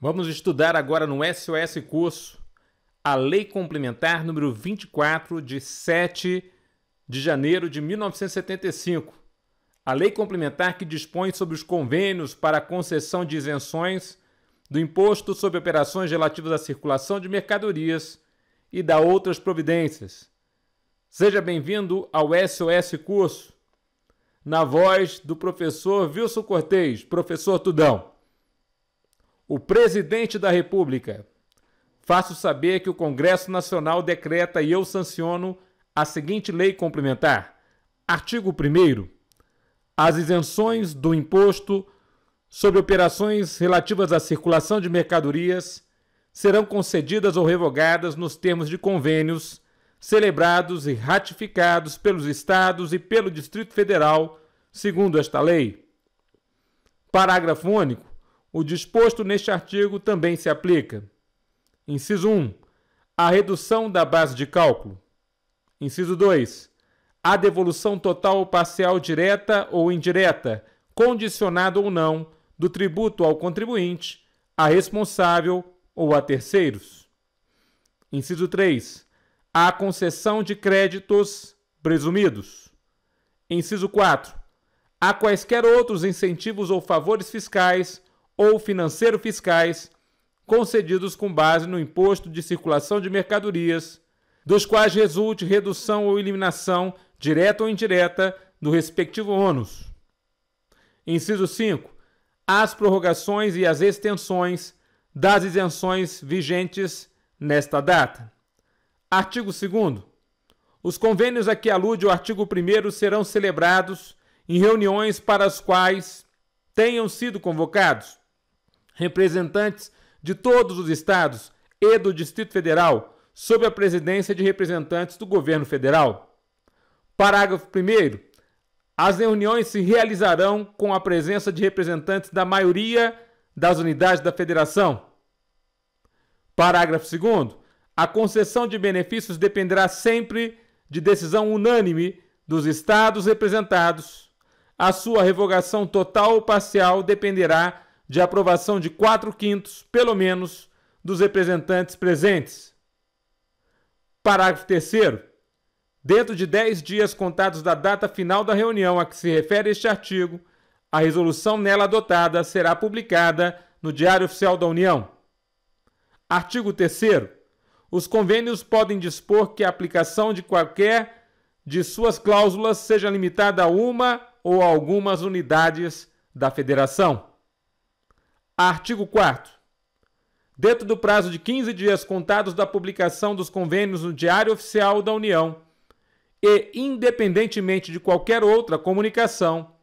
Vamos estudar agora no SOS Curso a Lei Complementar número 24 de 7 de janeiro de 1975. A Lei Complementar que dispõe sobre os convênios para a concessão de isenções do Imposto sobre Operações relativas à circulação de mercadorias e da outras providências. Seja bem-vindo ao SOS Curso, na voz do professor Wilson Cortez, professor Tudão. O Presidente da República. Faço saber que o Congresso Nacional decreta e eu sanciono a seguinte lei complementar. Artigo 1º. As isenções do imposto sobre operações relativas à circulação de mercadorias serão concedidas ou revogadas nos termos de convênios celebrados e ratificados pelos Estados e pelo Distrito Federal, segundo esta lei. Parágrafo único. O disposto neste artigo também se aplica. Inciso 1. A redução da base de cálculo. Inciso 2. A devolução total ou parcial direta ou indireta, condicionada ou não, do tributo ao contribuinte, a responsável ou a terceiros. Inciso 3. A concessão de créditos presumidos. Inciso 4. A quaisquer outros incentivos ou favores fiscais ou financeiro-fiscais concedidos com base no imposto de circulação de mercadorias, dos quais resulte redução ou eliminação, direta ou indireta, do respectivo ônus. Inciso 5. As prorrogações e as extensões das isenções vigentes nesta data. Artigo 2º. Os convênios a que alude o artigo 1º serão celebrados em reuniões para as quais tenham sido convocados representantes de todos os estados e do Distrito Federal, sob a presidência de representantes do governo federal. Parágrafo 1º. As reuniões se realizarão com a presença de representantes da maioria das unidades da federação. Parágrafo 2º. A concessão de benefícios dependerá sempre de decisão unânime dos estados representados. A sua revogação total ou parcial dependerá de aprovação de 4/5, pelo menos, dos representantes presentes. Parágrafo 3º. Dentro de 10 dias contados da data final da reunião a que se refere este artigo, a resolução nela adotada será publicada no Diário Oficial da União. Artigo 3º. Os convênios podem dispor que a aplicação de qualquer de suas cláusulas seja limitada a uma ou a algumas unidades da Federação. Artigo 4º. Dentro do prazo de 15 dias contados da publicação dos convênios no Diário Oficial da União e independentemente de qualquer outra comunicação,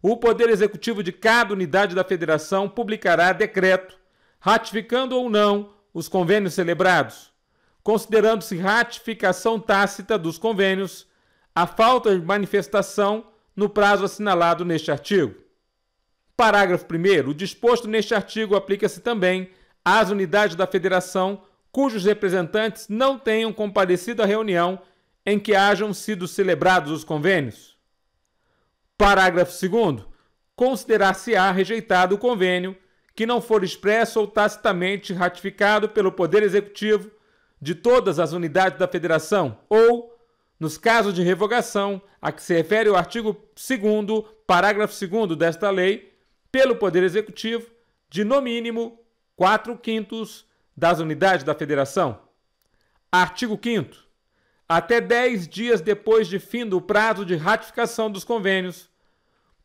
o Poder Executivo de cada unidade da Federação publicará decreto ratificando ou não os convênios celebrados, considerando-se ratificação tácita dos convênios a falta de manifestação no prazo assinalado neste artigo. Parágrafo 1º. O disposto neste artigo aplica-se também às unidades da Federação cujos representantes não tenham comparecido à reunião em que hajam sido celebrados os convênios. Parágrafo 2º. Considerar-se-á rejeitado o convênio que não for expresso ou tacitamente ratificado pelo Poder Executivo de todas as unidades da Federação ou, nos casos de revogação a que se refere o artigo 2º, parágrafo 2º desta lei, pelo Poder Executivo, de no mínimo 4/5 das unidades da Federação. Artigo 5º. Até 10 dias depois de fim do prazo de ratificação dos convênios,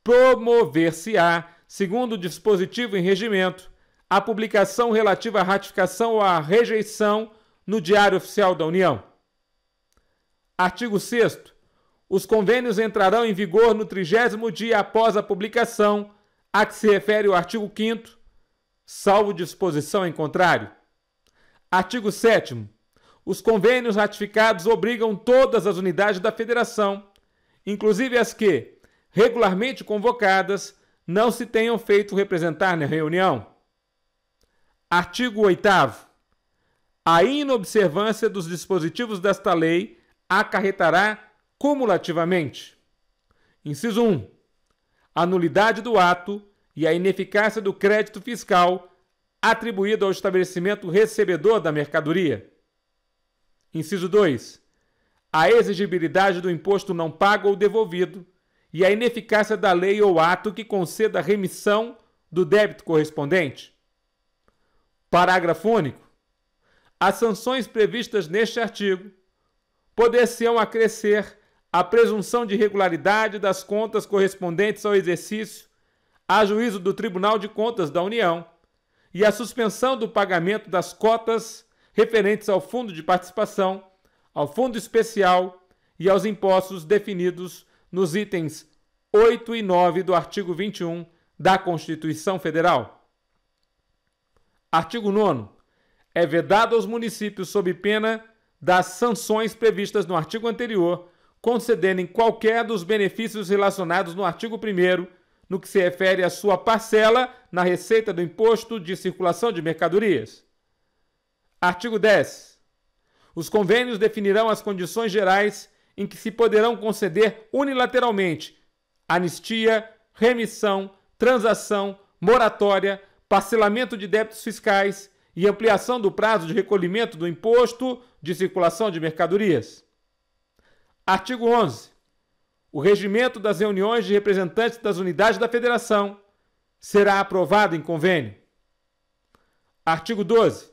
promover-se-á, segundo o dispositivo em regimento, a publicação relativa à ratificação ou à rejeição no Diário Oficial da União. Artigo 6º. Os convênios entrarão em vigor no 30º dia após a publicação a que se refere o artigo 5º, salvo disposição em contrário. Artigo 7º. Os convênios ratificados obrigam todas as unidades da Federação, inclusive as que, regularmente convocadas, não se tenham feito representar na reunião. Artigo 8º. A inobservância dos dispositivos desta lei acarretará cumulativamente. Inciso 1. A nulidade do ato e a ineficácia do crédito fiscal atribuído ao estabelecimento recebedor da mercadoria. Inciso 2. A exigibilidade do imposto não pago ou devolvido e a ineficácia da lei ou ato que conceda a remissão do débito correspondente. Parágrafo único. As sanções previstas neste artigo poder-se-ão acrescer a presunção de regularidade das contas correspondentes ao exercício a juízo do Tribunal de Contas da União e a suspensão do pagamento das cotas referentes ao Fundo de Participação, ao Fundo Especial e aos impostos definidos nos itens 8 e 9 do artigo 21 da Constituição Federal. Artigo 9º. É vedado aos municípios, sob pena das sanções previstas no artigo anterior, concederem qualquer dos benefícios relacionados no artigo 1º, no que se refere à sua parcela na receita do Imposto de Circulação de Mercadorias. Artigo 10. Os convênios definirão as condições gerais em que se poderão conceder unilateralmente anistia, remissão, transação, moratória, parcelamento de débitos fiscais e ampliação do prazo de recolhimento do Imposto de Circulação de Mercadorias. Artigo 11. O regimento das reuniões de representantes das unidades da Federação será aprovado em convênio. Artigo 12.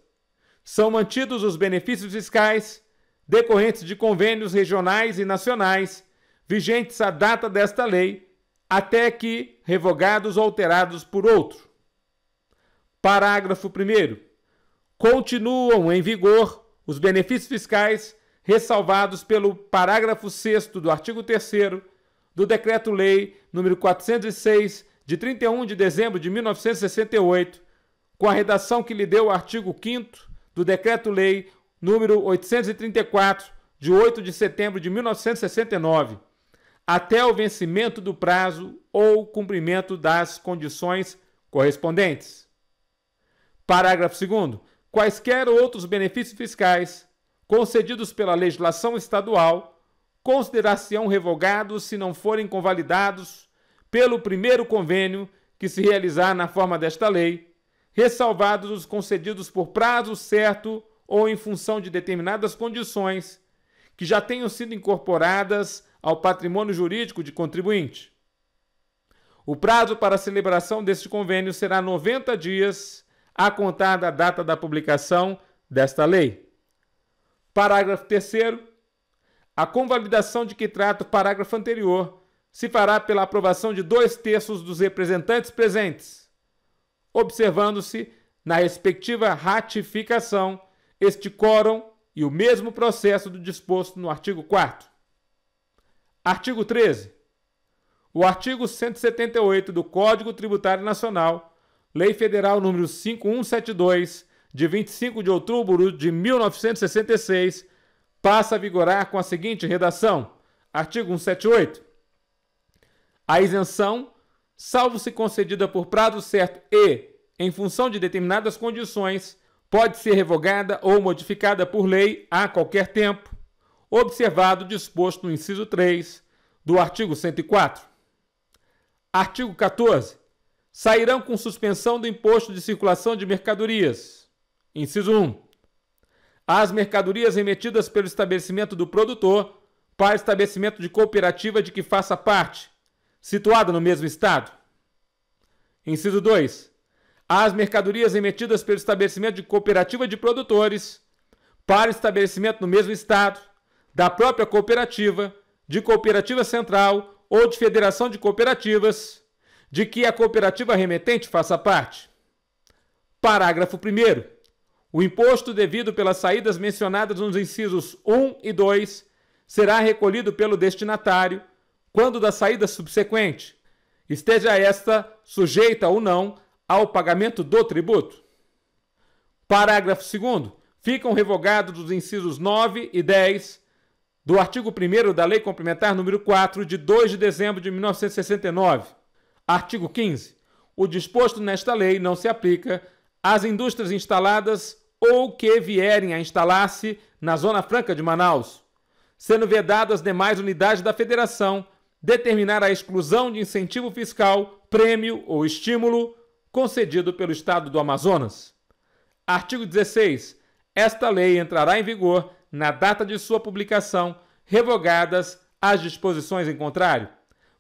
São mantidos os benefícios fiscais decorrentes de convênios regionais e nacionais vigentes à data desta lei, até que revogados ou alterados por outro. Parágrafo 1º. Continuam em vigor os benefícios fiscais ressalvados pelo parágrafo 6º do artigo 3º do Decreto-Lei nº 406, de 31 de dezembro de 1968, com a redação que lhe deu o artigo 5º do Decreto-Lei nº 834, de 8 de setembro de 1969, até o vencimento do prazo ou cumprimento das condições correspondentes. Parágrafo 2º. Quaisquer outros benefícios fiscais concedidos pela legislação estadual considerar-se-ão revogados se não forem convalidados pelo primeiro convênio que se realizar na forma desta lei, ressalvados os concedidos por prazo certo ou em função de determinadas condições que já tenham sido incorporadas ao patrimônio jurídico de contribuinte. O prazo para a celebração deste convênio será 90 dias a contar da data da publicação desta lei. Parágrafo 3º. A convalidação de que trata o parágrafo anterior se fará pela aprovação de 2/3 dos representantes presentes, observando-se, na respectiva ratificação, este quórum e o mesmo processo do disposto no artigo 4º. Artigo 13. O artigo 178 do Código Tributário Nacional, Lei Federal nº 5172, de 25 de outubro de 1966, passa a vigorar com a seguinte redação. Artigo 178. A isenção, salvo se concedida por prazo certo e, em função de determinadas condições, pode ser revogada ou modificada por lei a qualquer tempo, observado o disposto no inciso 3 do artigo 104. Artigo 14. Sairão com suspensão do imposto de circulação de mercadorias. Inciso 1. As mercadorias remetidas pelo estabelecimento do produtor para estabelecimento de cooperativa de que faça parte, situada no mesmo estado. Inciso 2. As mercadorias remetidas pelo estabelecimento de cooperativa de produtores para estabelecimento no mesmo estado, da própria cooperativa, de cooperativa central ou de federação de cooperativas, de que a cooperativa remetente faça parte. Parágrafo 1º. O imposto devido pelas saídas mencionadas nos incisos 1 e 2 será recolhido pelo destinatário quando da saída subsequente esteja esta sujeita ou não ao pagamento do tributo. Parágrafo 2º. Ficam revogados os incisos 9 e 10 do artigo 1º da Lei Complementar nº 4, de 2 de dezembro de 1969. Artigo 15. O disposto nesta lei não se aplica às indústrias instaladas ou que vierem a instalar-se na Zona Franca de Manaus, sendo vedado às demais unidades da Federação determinar a exclusão de incentivo fiscal, prêmio ou estímulo concedido pelo Estado do Amazonas. Artigo 16. Esta lei entrará em vigor na data de sua publicação, revogadas as disposições em contrário.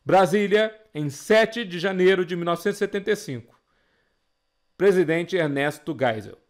Brasília, em 7 de janeiro de 1975. Presidente Ernesto Geisel.